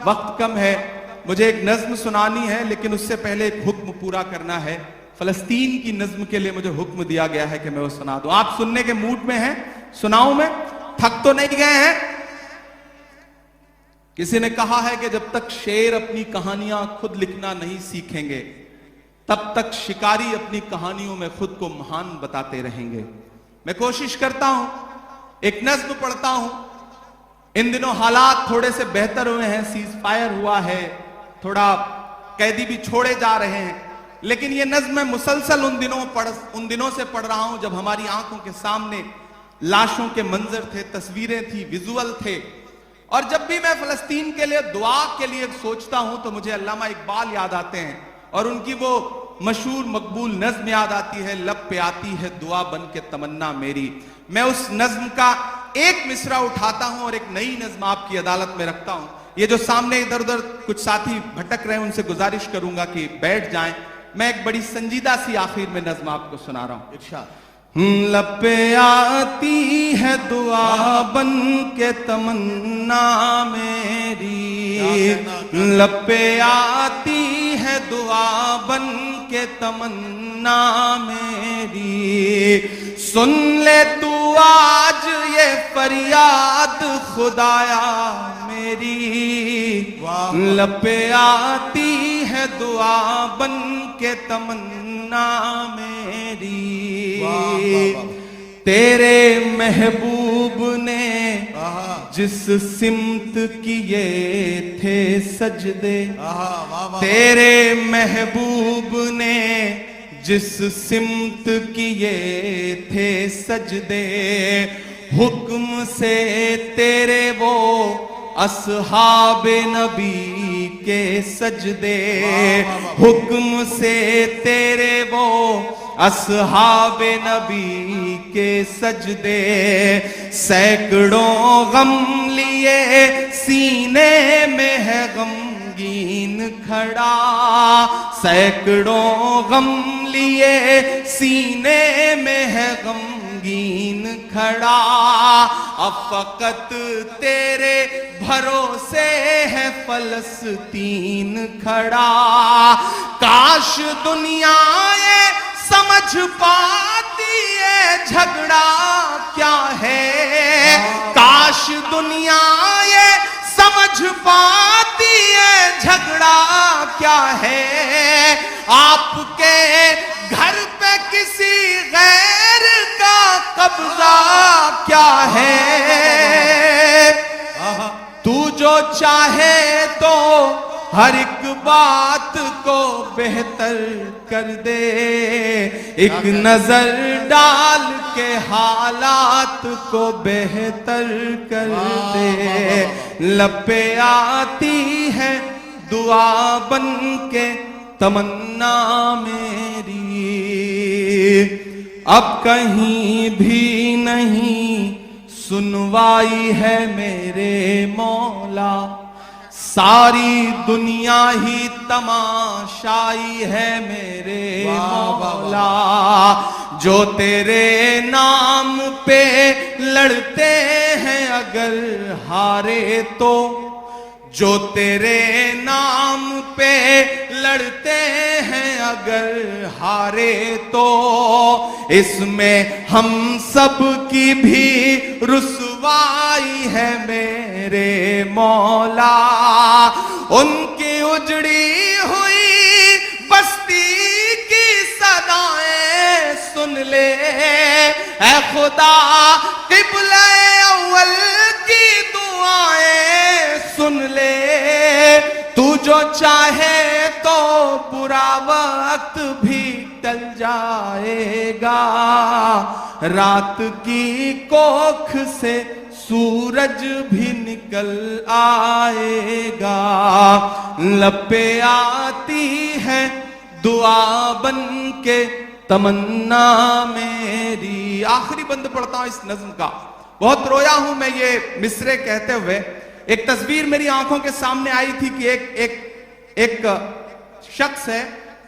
वक्त कम है, मुझे एक नज्म सुनानी है, लेकिन उससे पहले एक हुक्म पूरा करना है। फलस्तीन की नज्म के लिए मुझे हुक्म दिया गया है कि मैं वो सुना दूं। आप सुनने के मूड में हैं? सुनाऊं मैं? थक तो नहीं गए हैं? किसी ने कहा है कि जब तक शेर अपनी कहानियां खुद लिखना नहीं सीखेंगे, तब तक शिकारी अपनी कहानियों में खुद को महान बताते रहेंगे। मैं कोशिश करता हूं, एक नज्म पढ़ता हूं। इन दिनों हालात थोड़े से बेहतर हुए हैं, सीज फायर हुआ है, थोड़ा कैदी भी छोड़े जा रहे हैं, लेकिन ये नज्म मैं मुसलसल उन दिनों से पढ़ रहा हूं जब हमारी आंखों के सामने लाशों के मंजर थे, तस्वीरें थी, विजुअल थे। और जब भी मैं फलस्तीन के लिए दुआ के लिए सोचता हूं तो मुझे अल्लामा इकबाल याद आते हैं और उनकी वो मशहूर मकबूल नज्म याद आती है, लब पे आती है दुआ बन के तमन्ना मेरी। मैं उस नज्म का एक मिसरा उठाता हूं और एक नई नज्म आपकी अदालत में रखता हूं। ये जो सामने इधर उधर कुछ साथी भटक रहे हैं, उनसे गुजारिश करूंगा कि बैठ जाएं। मैं एक बड़ी संजीदा सी आखिर में नज्म आपको सुना रहा हूं। इरशाद। लब पे आती है दुआ बन के तमन्ना मेरी, लब पे आती है दुआ बन के तमन्ना मेरी। सुन ले तू आज ये फरियाद खुदाया मेरी, लब पे आती है दुआ बन के तमन्ना मेरी। तेरे महबूब ने जिस सिमत किए थे सजदे, तेरे महबूब ने जिस सिमत किए थे सजदे, हुक्म से तेरे वो अस्हाबे नबी के सजदे, हुक्म से तेरे वो अस्हाबे नबी के सजदे। सैकड़ों गम लिए सीने में है गमगीन खड़ा, सैकड़ों गम लिए सीने में है गमगीन खड़ा। अब फकत तेरे भरोसे है फलस्तीन खड़ा। काश दुनिया ये समझ पाती है झगड़ा क्या है, काश दुनिया ये समझ पाती है झगड़ा क्या है। आपके घर पे किसी गैर का कब्जा क्या है। तू जो चाहे तो हर एक बात को बेहतर कर दे, एक नजर डाल के हालात को बेहतर कर दे। लब पे आती है दुआ बन के तमन्ना मेरी, अब कहीं भी नहीं सुनवाई है मेरे मौला। सारी दुनिया ही तमाशाई है मेरे मौला। जो तेरे नाम पे लड़ते हैं अगर हारे तो, जो तेरे नाम पे लड़ते हैं अगर हारे तो, इसमें हम सब की भी रुसवाई है मेरे मौला। उनकी उजड़ी हुई बस्ती की सदाएं सुन ले ऐ खुदा, क़िबला अव्वल की दुआएं सुन ले। तू जो चाहे तो बुरा वक्त भी टल जाएगा, रात की कोख से सूरज भी निकल आएगा। लब पे आती है दुआ बन के तमन्ना मेरी। आखिरी बंद पढ़ता हूं इस नज्म का। बहुत रोया हूं मैं ये मिसरे कहते हुए। एक तस्वीर मेरी आंखों के सामने आई थी कि एक शख्स है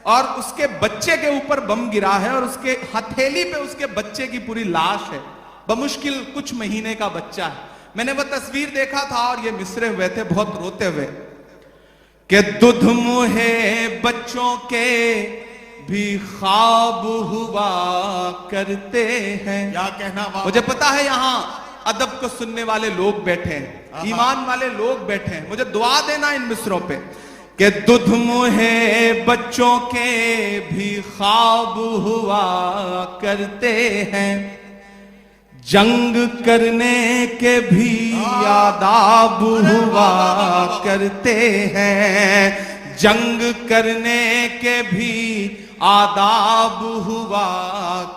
और उसके बच्चे के ऊपर बम गिरा है और उसके हथेली पे उसके बच्चे की पूरी लाश है। बमुश्किल कुछ महीने का बच्चा है। मैंने वह तस्वीर देखा था और ये मिसरे हुए थे बहुत रोते हुए। कि दुध मुहे बच्चों के भी ख्वाब हुआ करते हैं। क्या कहना वाह। मुझे पता है यहां अदब को सुनने वाले लोग बैठे हैं, ईमान वाले लोग बैठे हैं, मुझे दुआ देना इन मिसरों पे कि दुध मुहे बच्चों के भी ख्वाब हुआ करते हैं, जंग करने के भी आदाब हुआ करते हैं, जंग करने के भी आदाब हुआ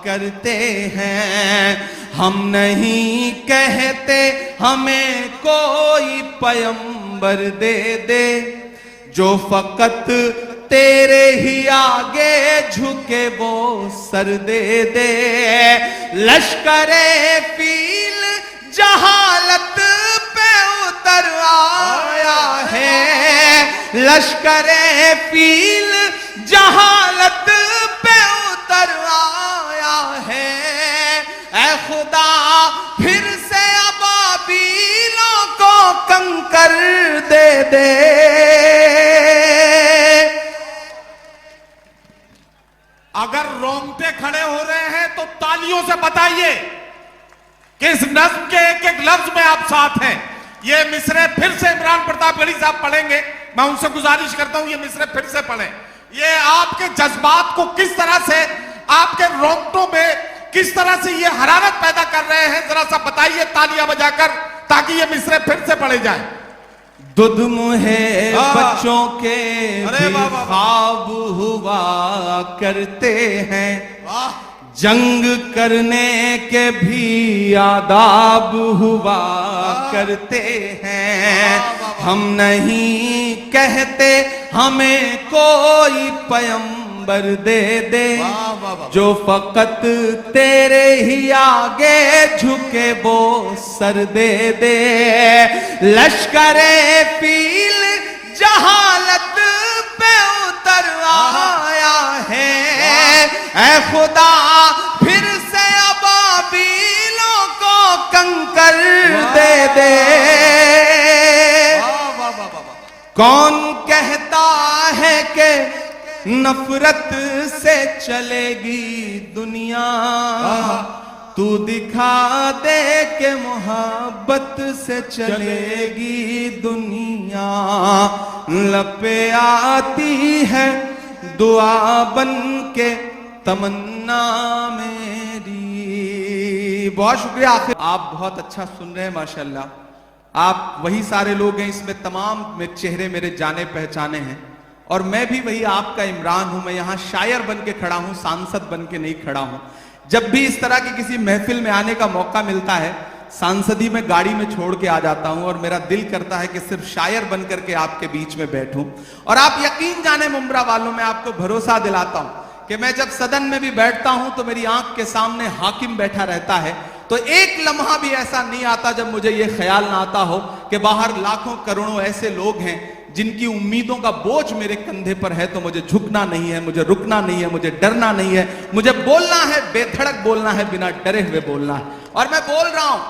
करते हैं। हम नहीं कहते हमें कोई पैगंबर दे दे, जो फकत तेरे ही आगे झुके वो सर दे दे। लश्करे फील जहालत पे उतर आया है, लश्करे फील जहालत पे उतर आया है। ऐ खुदा फिर से अबाबीलों को कंकर दे दे। अगर रोंगटे खड़े हो रहे हैं तो तालियों से बताइए कि इस नज्म के एक एक लफ्ज में आप साथ हैं। ये मिसरे फिर से इमरान प्रताप गढ़ी साहब पढ़ेंगे, मैं उनसे गुजारिश करता हूं ये मिसरे फिर से पढ़ें। ये आपके जज्बात को किस तरह से, आपके रोंगटों में किस तरह से ये हरारत पैदा कर रहे हैं, जरा सा बताइए तालियां बजाकर, ताकि ये मिसरे फिर से पढ़े जाए। दुध मुहे बच्चों के भी ख्वाब हुआ करते हैं, जंग करने के भी आदाब हुआ करते हैं। हम नहीं कहते हमें कोई पैगंबर दे दे, जो फकत तेरे ही आगे झुके वो सर दे दे। लश्करे फील जहालत पे उतर आया है, ऐ खुदा फिर से अबाबीलों को कंकर दे दे। कौन कहता है कि नफरत से चलेगी दुनिया, तू दिखा दे के मोहब्बत से चलेगी दुनिया। लपे आती है दुआ बन के तमन्ना मेरी। बहुत शुक्रिया। आखिर आप बहुत अच्छा सुन रहे हैं माशाल्लाह। आप वही सारे लोग हैं, इसमें तमाम में चेहरे मेरे जाने पहचाने हैं, और मैं भी वही आपका इमरान हूं। मैं यहां शायर बन के खड़ा हूं, सांसद बन के नहीं खड़ा हूं। जब भी इस तरह की किसी महफिल में आने का मौका मिलता है, सांसदी में गाड़ी में छोड़ के आ जाता हूं, और मेरा दिल करता है कि सिर्फ शायर बन करके आपके बीच में बैठूं। और आप यकीन जाने मुंब्रा वालों, में आपको भरोसा दिलाता हूं कि मैं जब सदन में भी बैठता हूं तो मेरी आंख के सामने हाकिम बैठा रहता है, तो एक लम्हा भी ऐसा नहीं आता जब मुझे यह ख्याल ना आता हो कि बाहर लाखों करोड़ों ऐसे लोग हैं जिनकी उम्मीदों का बोझ मेरे कंधे पर है। तो मुझे झुकना नहीं है, मुझे रुकना नहीं है, मुझे डरना नहीं है, मुझे बोलना है, बेधड़क बोलना है, बिना डरे हुए बोलना है। और मैं बोल रहा हूं।